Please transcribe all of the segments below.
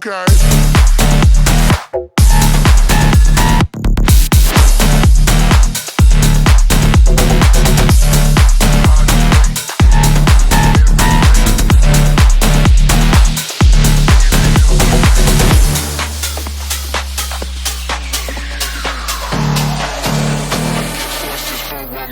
Okay.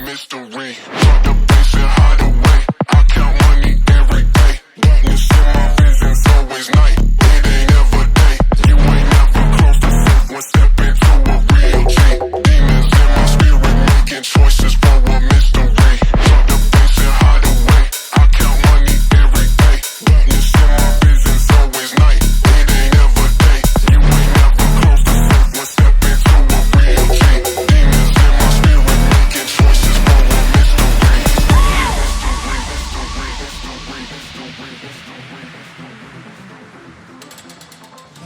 Mystery. Drop the bass and hide away. I count money every day. Darkness in my vision's always night. It ain't ever day. You ain't never close to safe. One step into a real G. Demons in my spirit making choices for a mystery. Drop the bass and hide away. I count money every day. Darkness in my vision's always night. It ain't ever day. You ain't never close to safe. One step into a real G. Demons in my spirit making choices for a mystery.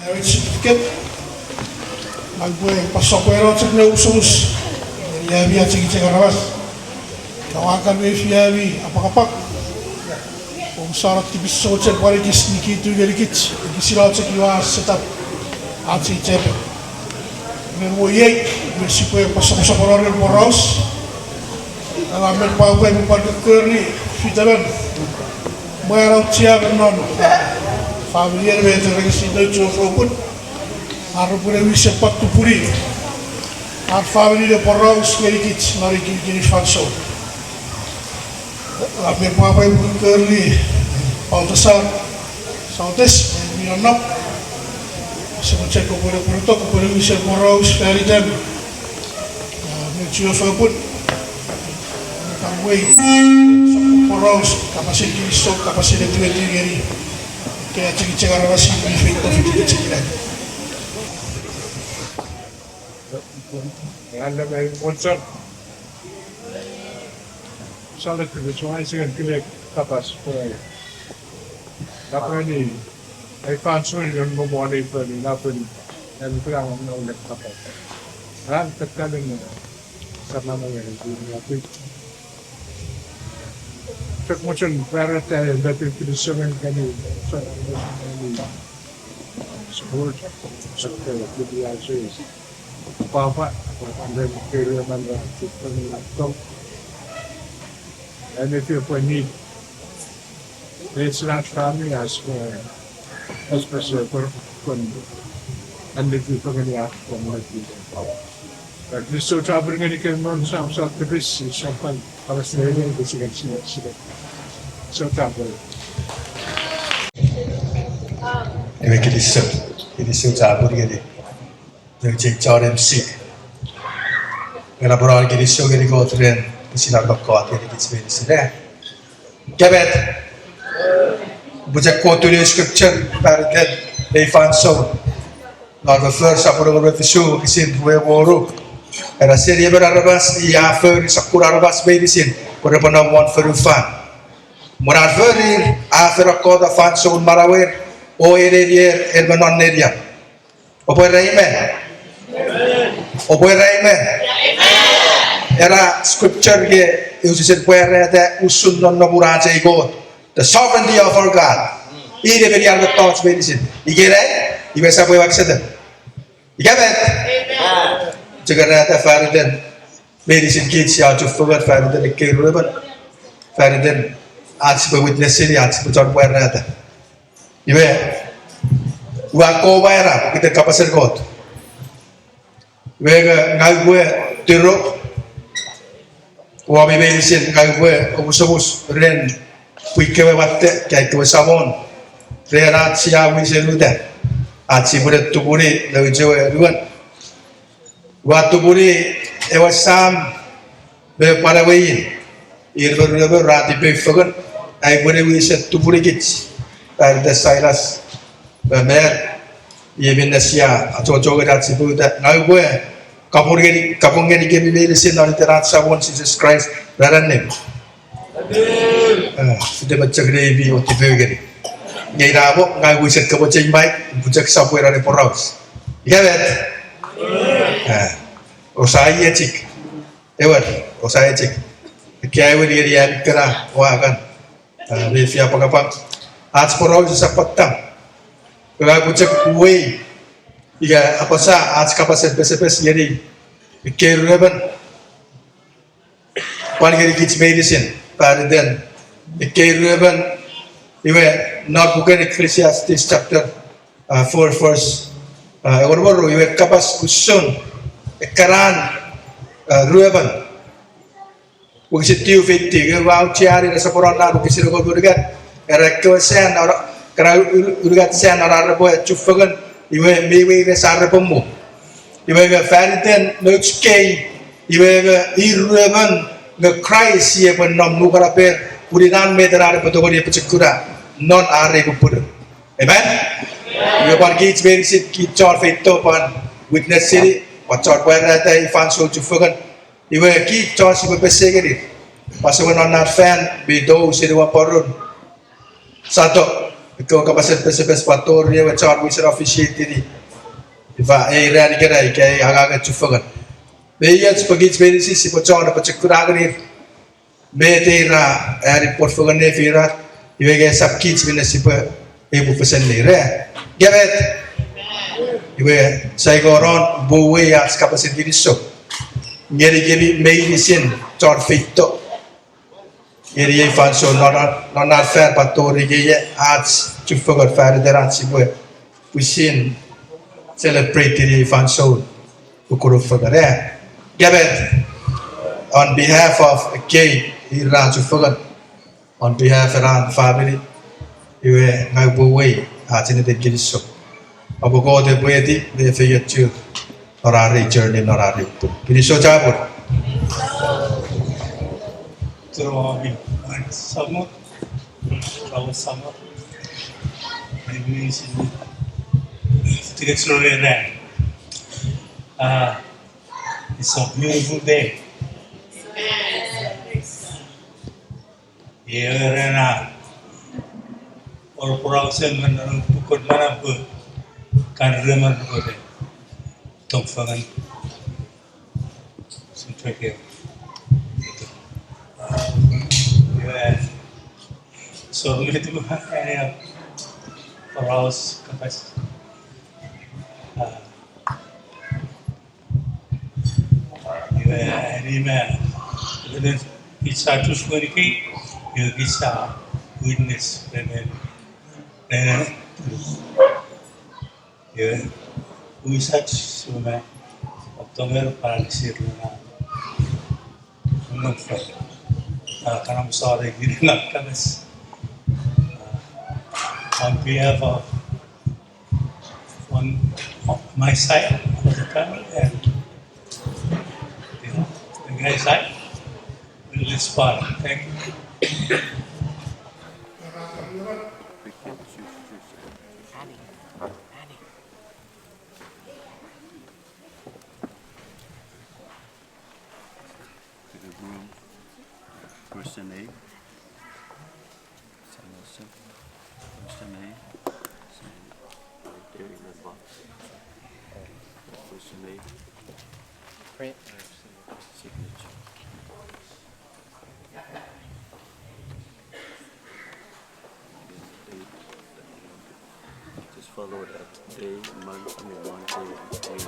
Marriage certificate. Nagbuhay pasokwero sa nausos. Yabi at sige karawas. Kawakan may fiyabi apakapak. Kung sarat tibiso sa paligis ni kitu galikit. Gisiraw sa kiwas setup. At si Chepe. Merwo yek. Mersipo yung pasok sa koloril moros. Alamel pa ako yung pagkakari. Fitaran. Mayroon siya non. Familiar with the resident of Open, Arupuri Sepat to Puri. Our family, the Porros, very kids, Nariki Fanso. Abe Papa Curly, Baltasar, Southeast, and we are not. So check over the protocol, Puri Porros, very them. Nature of Open. Come wait. Porros, capacity, so capacity to get kaya cek-cek arwasi briefing COVID cek-cek. Anda may sponsor. Salat ko ay sige kile kapas po. Tapos ni ay fanso yung mo ni pa ni napon ang plano na ulit kapas. Ran tatkalin mo sa mga yung Çok muchon verete dati pinisumin kami sa support sa PBIC. Papa, then kaya man na ito. And if you need, it's not family as per se kung andito pa kanya kung nagtito. At gusto travel nga ni Kemon sa activist, siya pa para sa nila, kasi sila. So travel. Eve kilissim travel gedi. Jadi cari MC. Karena berorang kilissim gedi kau tren, sila bakal gedi kisah sila. Kebet, bujuk kau tulis scripture, paragraph, lefanso. Lalu first apa orang berfisu kisin dua boru. Era serie berarabas ia för sakurarabas medisin pada penawan ferufan. Morar förir after akoda fan so marawer o eredier elbanon nedia. Opo amen. Opo amen. Era scripture ge usisin puere de usun non namuraja ego. The sovereignty of our God. Ide beriar the thoughts medisin. Igere ibesa puwe waksada. Igaben. Jagarata Fariden, medicine kids, you have to forget Fariden, a key ribbon. Fariden, answer witness city, answer John Guerrata. You are go by with the Capacity God. Where Nagwe, Tiro, Wabi medicine, Nagwe, Omusabus, Ren, Wikawate, Kaito Samon, Reatia, we say Luda, Atsibure Tuburi, Levijo, everyone. Waktu buri ewasam be parawain irber rati be fagan ai buri wiset tu buri gits ar the silas be mer yebin nasia atau jogat sibu da ngai gue kapur geni geni le sin ar terat sabon Jesus Christ daran ne sudah baca gede bi oti be geni ngai rabo ngai wiset ka boceng baik bujak sapu era ne poraus ya bet Osai cik, ewat osai cik. Kaya ewe dia kera wah kan, review apa-apa. आज पराव जैसा पत्ता Kaya pucak kuwe. Iga apa sa आज का पास base यदि के रुबन पानी के किच medicine पर den के Ruban इवे not bukan Ecclesiastes chapter 4 verse orang iwe kapas kusun karan ruban bukan tiu fiti ke wau ciari rasa corona bukan sih kau berikan erek sen orang kerana berikan sen orang boleh cufakan iwe mewe ke sarre pemu iwe ke faniten nutskei iwe ke iruban ke Christ ia pun nom nukara per purinan meterar betul dia pecekura non are kupur amen iwe par kits berisit kicor fito pan witness siri pacor berada ifan so cufakan iwe kicor si bepesegeri pasal non fan bedo siri waporun satu ikaw kapasit pesepes pator dia wacor wisir officiate ini iba ready kerai kay agak cufakan beyat sebagai ekspedisi si pacor dapat cekuragan ini betera report fagan ne firat iwe kay sab kits bina si pa ibu pesen ni re gavet iwe saigoron buwe ya kapasit diri so ngeri medicine cor fito Yeri ye fanso non fair patori ye arts to forget fair der arts we sin celebrate the fanso ukuru forget Gabet on behalf of Kay Ira to forget on behalf of our family you ngai buwe atin de giriso abo go de buedi de feyetu orari journey orari tu giriso jabur Drawing and summer, our summer, maybe it's slowly rain. It's a beautiful day. Here and or production when pukul mana pun kan remar boleh tongfangan sampai ke. So itu hanya paraus kapas. Ini mah, dan kita terus mereka, kita witness dan bisa cuma Oktober paralisir lah, menurut karena besar ini nak kapas. On behalf of my side of the family and the guy's side, let's part. Thank you. Person A. Person A. Right there in the box. Person A. Print. Signature. Just follow that day, month, day.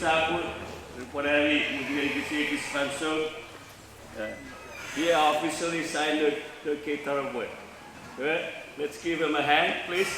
Sapul, temporary Mugil Sponsor. He officially signed the K-Tarabwe. Let's give him a hand, please.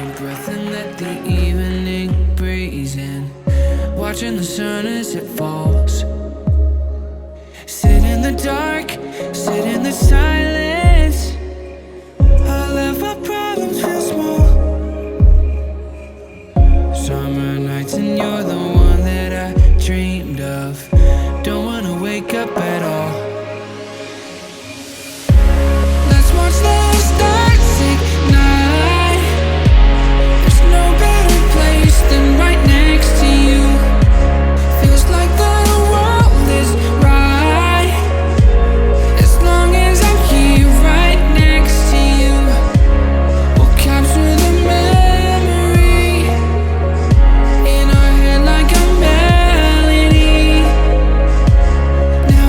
deep breath and let the evening breeze in. Watching the sun as it falls. Sit in the dark, sit in the silence. I let my problems feel small. Summer nights and you're the one that I dreamed of. Don't wanna wake up at all. Let's watch the stars ignite. There's no better place than right next to you. Feels like the world is right as long as I'm here right next to you. We'll capture the memory in our head like a melody. Now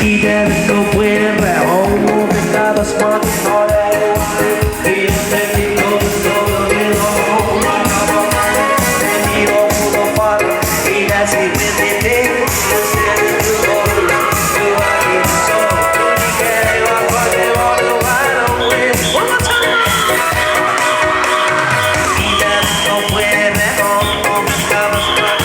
y ya no puede rehomo de cada spot y yo te digo todo de lo te digo como para y ya si me dete yo sé de tu dolor you are in so you get it up on the water right away one more time y ya no puede rehomo de cada spot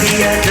Yeah.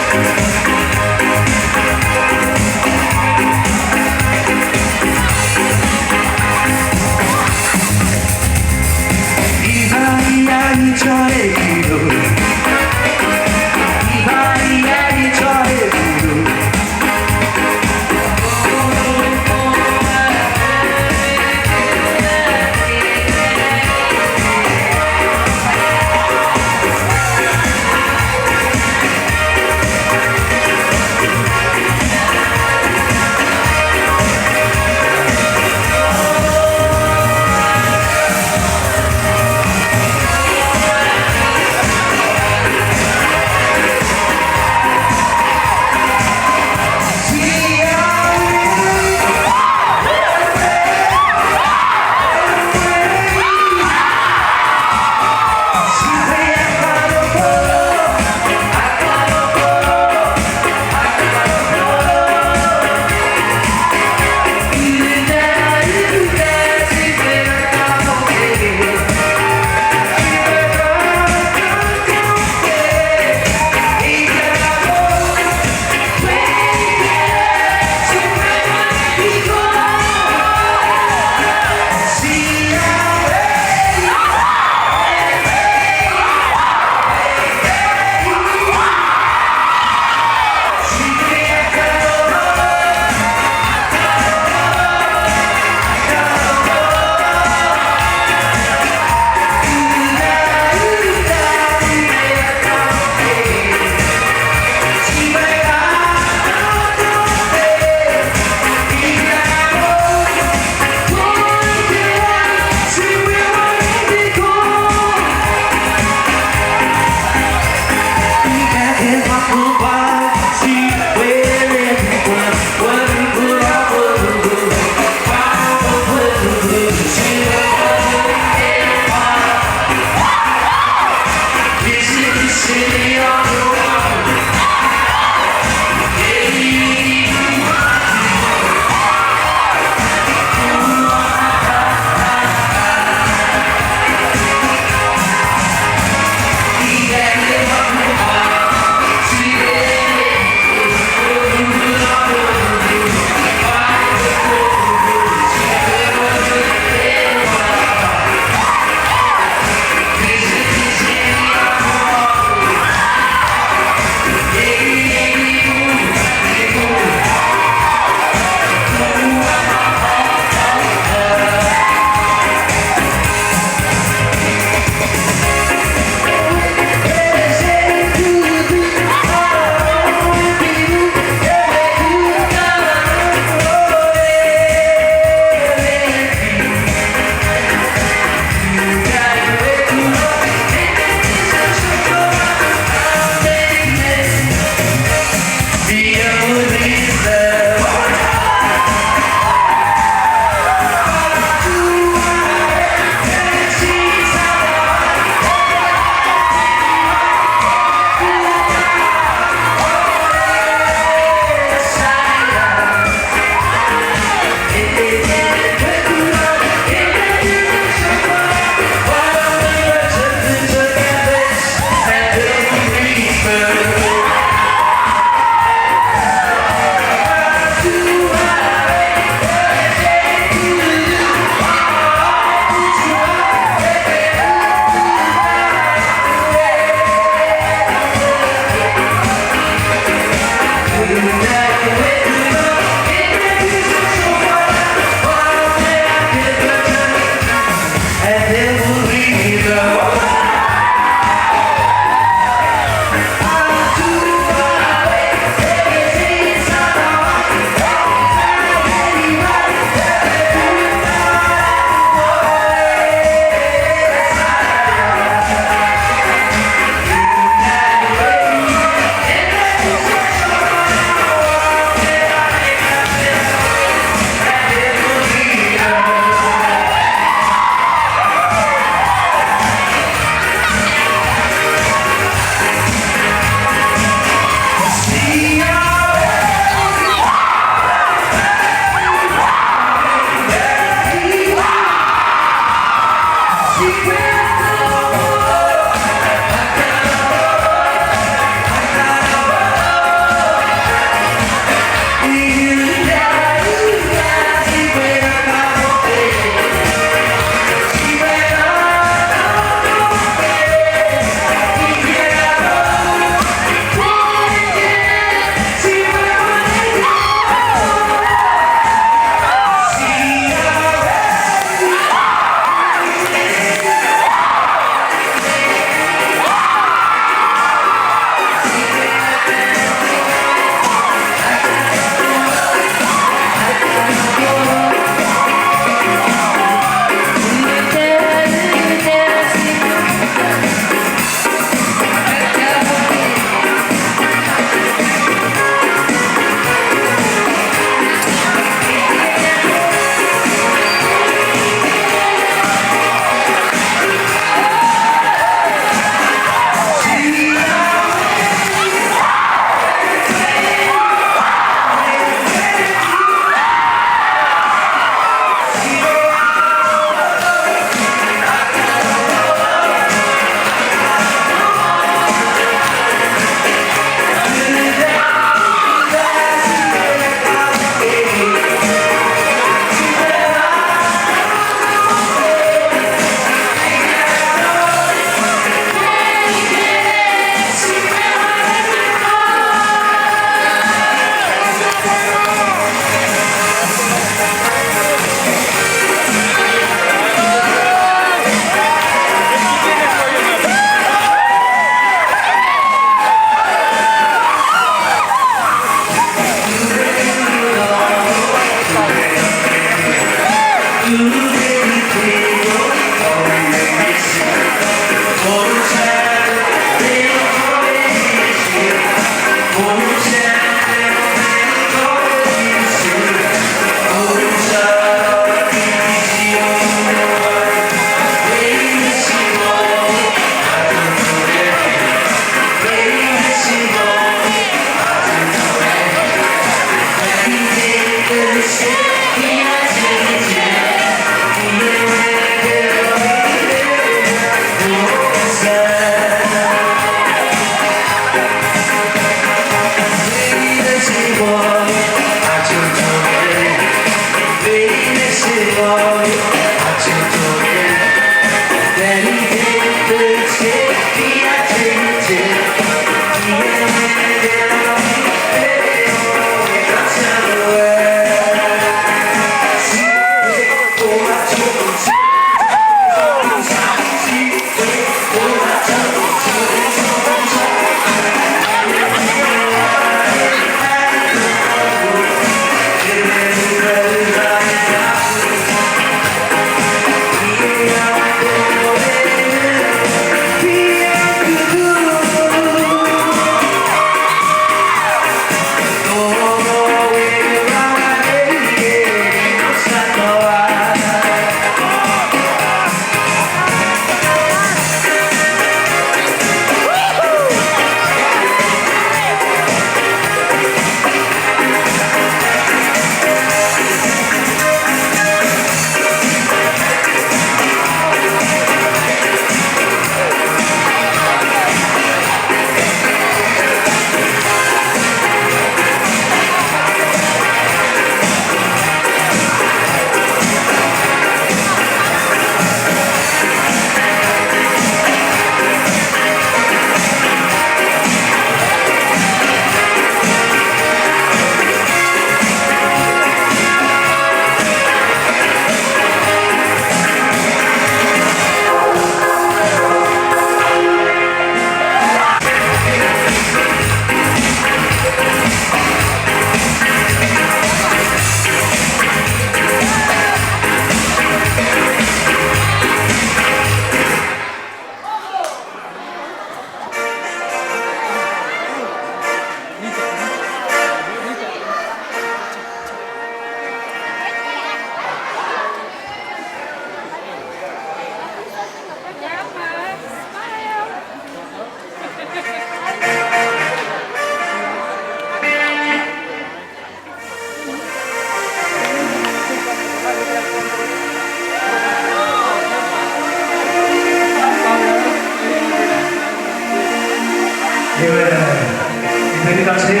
Terima kasih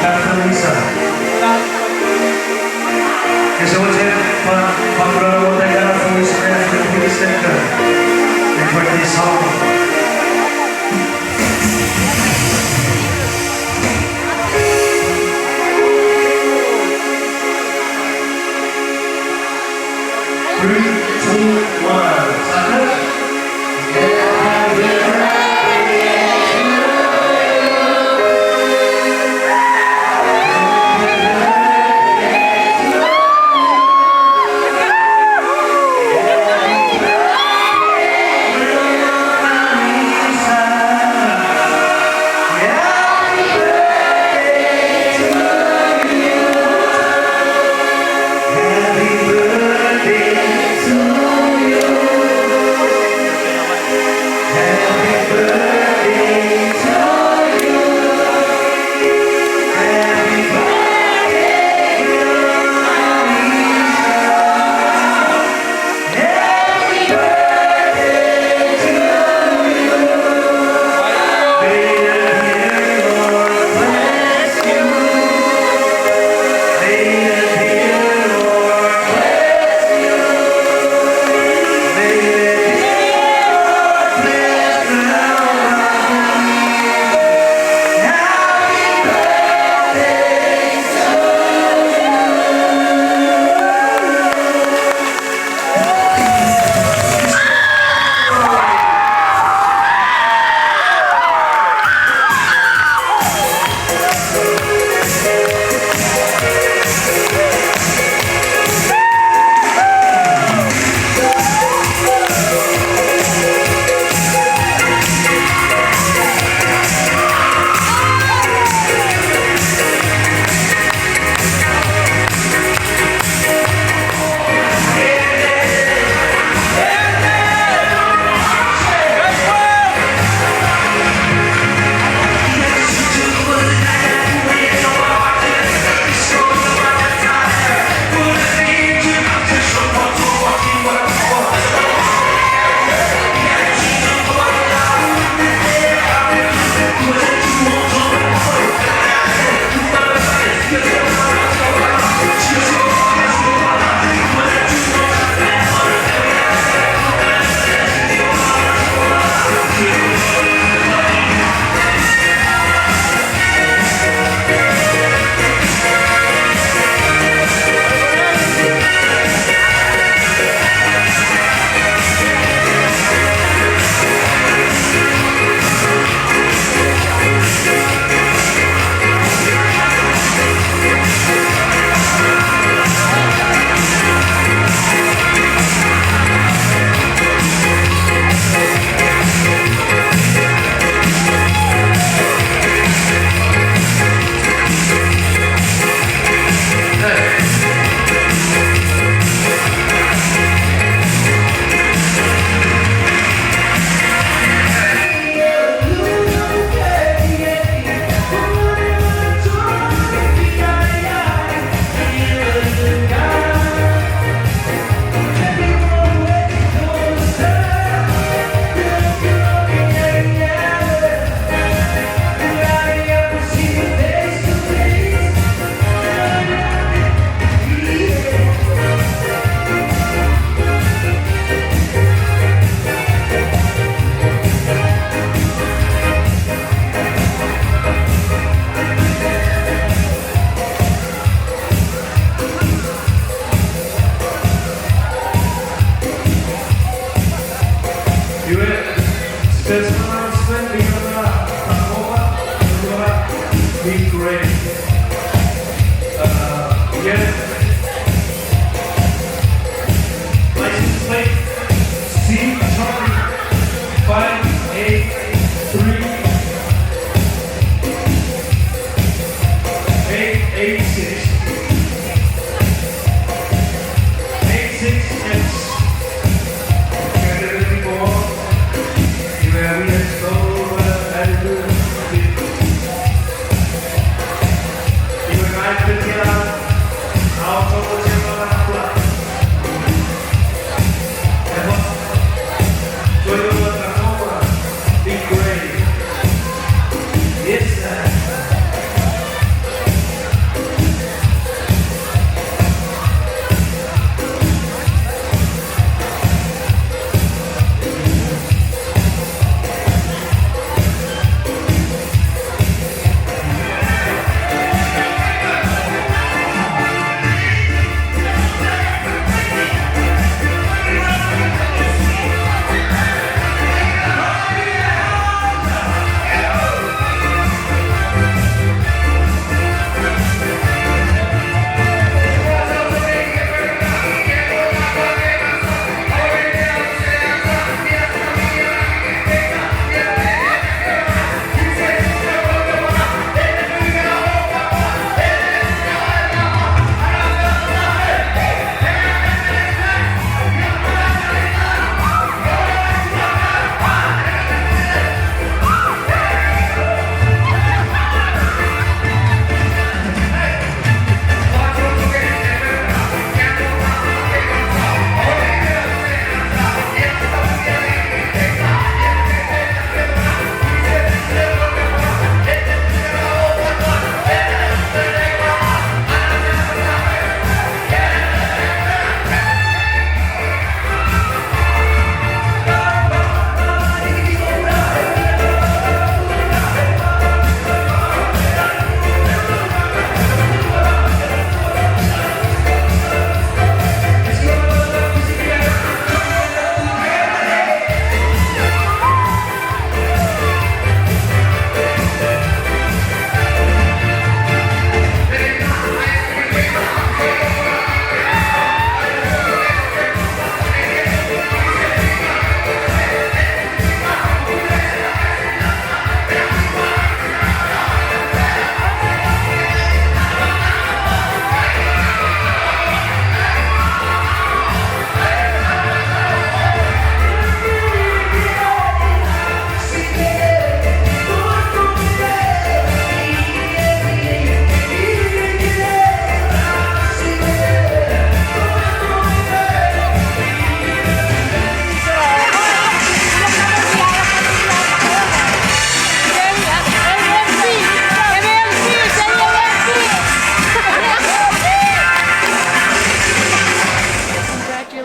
Dr. Lisa. Kesulitan Pak Negara Tulisnya Center seperti song. Three, two, one, satu.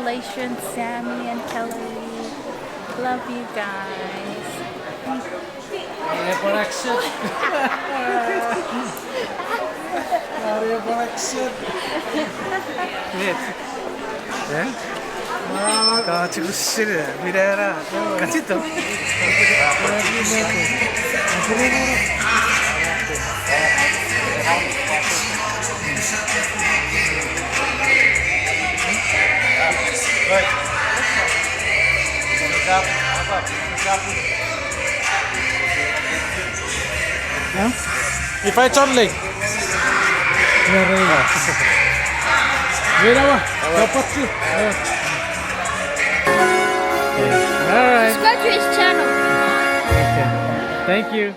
Congratulations, Sammy and Kelorie. Love you guys. Maria Production. Maria Production. 아, 지금 씨를 미래라. 같이 또. If chọn lịch về đâu à? Dapat sih. Alright. Subscribe to his channel. Thank you.